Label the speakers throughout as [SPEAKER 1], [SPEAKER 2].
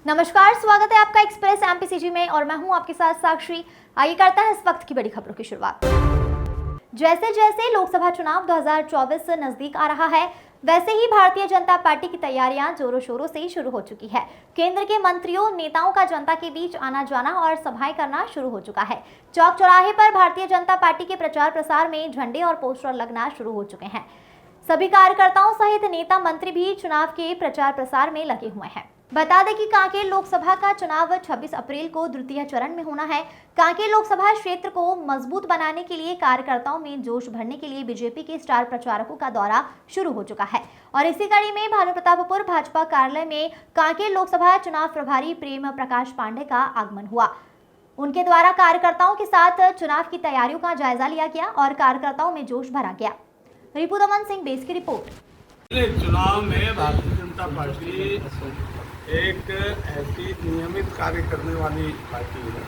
[SPEAKER 1] नमस्कार, स्वागत है आपका एक्सप्रेस एमपीसीजी में और मैं हूं आपके साथ साक्षी। आइए करते हैं इस वक्त की बड़ी खबरों की शुरुआत। जैसे जैसे लोकसभा चुनाव 2024 नजदीक आ रहा है, वैसे ही भारतीय जनता पार्टी की तैयारियां जोरों शोरों से शुरू हो चुकी है। केंद्र के मंत्रियों नेताओं का जनता के बीच आना जाना और सभाएं करना शुरू हो चुका है। चौक चौराहे पर भारतीय जनता पार्टी के प्रचार प्रसार में झंडे और पोस्टर लगना शुरू हो चुके हैं। सभी कार्यकर्ताओं सहित नेता मंत्री भी चुनाव के प्रचार प्रसार में लगे हुए हैं। बता दें कि कांकेर लोकसभा का चुनाव 26 अप्रैल को द्वितीय चरण में होना है। कांकेर लोकसभा क्षेत्र को मजबूत बनाने के लिए कार्यकर्ताओं में जोश भरने के लिए बीजेपी के स्टार प्रचारकों का दौरा शुरू हो चुका है और इसी कड़ी में भानुप्रतापपुर भाजपा कार्यालय में कांकेर लोकसभा चुनाव प्रभारी प्रेम प्रकाश पांडे का आगमन हुआ। उनके द्वारा कार्यकर्ताओं के साथ चुनाव की तैयारियों का जायजा लिया गया और कार्यकर्ताओं में जोश भरा गया। रिपु दमन सिंह बेस की रिपोर्ट।
[SPEAKER 2] चुनाव में भारतीय जनता पार्टी एक ऐसी नियमित कार्य करने वाली पार्टी है।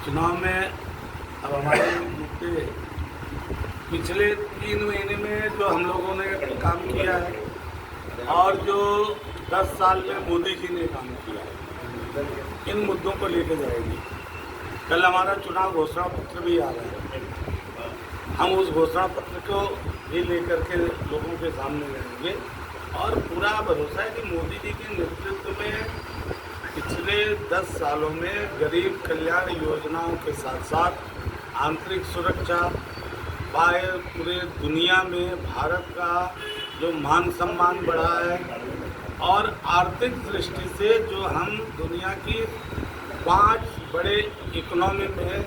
[SPEAKER 2] चुनाव में अब हमारे मुद्दे पिछले 3 महीने में जो हम लोगों ने काम किया है और जो 10 साल में मोदी जी ने काम किया है, इन मुद्दों को लेकर जाएगी। कल हमारा चुनाव घोषणा पत्र भी आ रहा है। हम उस घोषणा पत्र को भी लेकर के लोगों के सामने रहेंगे और पूरा भरोसा है कि मोदी जी के नेतृत्व में पिछले 10 सालों में गरीब कल्याण योजनाओं के साथ साथ आंतरिक सुरक्षा, पूरे दुनिया में भारत का जो मान सम्मान बढ़ा है और आर्थिक दृष्टि से जो हम दुनिया की 5 बड़े इकोनॉमी में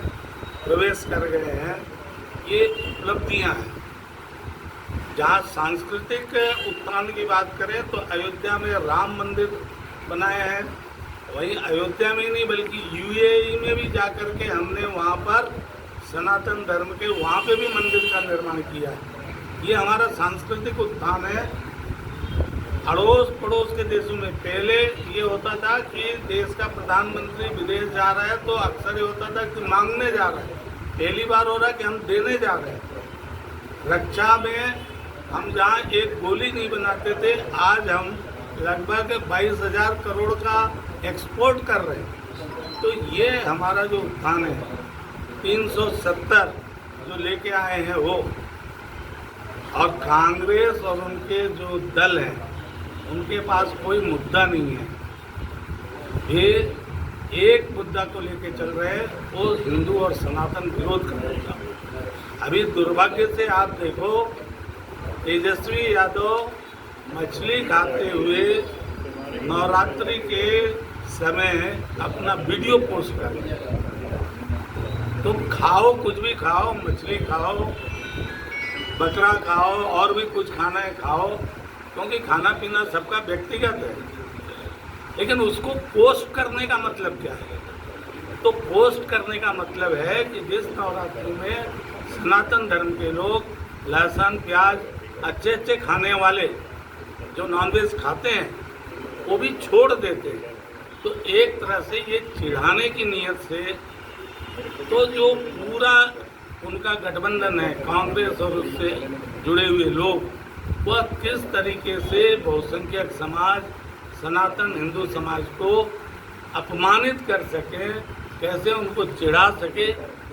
[SPEAKER 2] प्रवेश कर गए हैं, ये उपलब्धियां हैं। जहाँ सांस्कृतिक उत्थान की बात करें तो अयोध्या में राम मंदिर बनाया है, वहीं अयोध्या में नहीं बल्कि यूएई में भी जाकर के हमने वहाँ पर सनातन धर्म के वहाँ पे भी मंदिर का निर्माण किया है। ये हमारा सांस्कृतिक उत्थान है। अड़ोस पड़ोस के देशों में पहले ये होता था कि देश का प्रधानमंत्री विदेश जा रहा है तो अक्सर ये होता था कि मांगने जा रहा है। पहली बार हो रहा है कि हम देने जा रहे हैं। रक्षा में हम जहाँ एक गोली नहीं बनाते थे, आज हम लगभग 22,000 करोड़ का एक्सपोर्ट कर रहे हैं। तो ये हमारा जो उत्थान है 370 जो लेके आए हैं वो, और कांग्रेस और उनके जो दल हैं उनके पास कोई मुद्दा नहीं है। ये एक मुद्दा को लेके चल रहे हैं, वो हिंदू और सनातन विरोध करने का। अभी दुर्भाग्य से आप देखो, तेजस्वी यादव मछली खाते हुए नवरात्रि के समय अपना वीडियो पोस्ट कर रहे हैं। तुम खाओ, कुछ भी खाओ, मछली खाओ, बकरा खाओ और भी कुछ खाना है खाओ, क्योंकि खाना पीना सबका व्यक्तिगत है। लेकिन उसको पोस्ट करने का मतलब क्या है? तो पोस्ट करने का मतलब है कि जिस नवरात्रि में सनातन धर्म के लोग लहसुन प्याज अच्छे खाने वाले जो नॉनवेज खाते हैं वो भी छोड़ देते हैं, तो एक तरह से ये चिढ़ाने की नीयत से तो जो पूरा उनका गठबंधन है कांग्रेस और उससे जुड़े हुए लोग, वह किस तरीके से बहुसंख्यक समाज, सनातन हिंदू समाज को अपमानित कर सके, कैसे उनको चिढ़ा सके,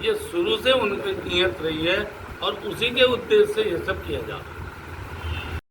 [SPEAKER 2] ये शुरू से उनकी नीयत रही है और उसी के उद्देश्य से ये सब किया जा रहा है।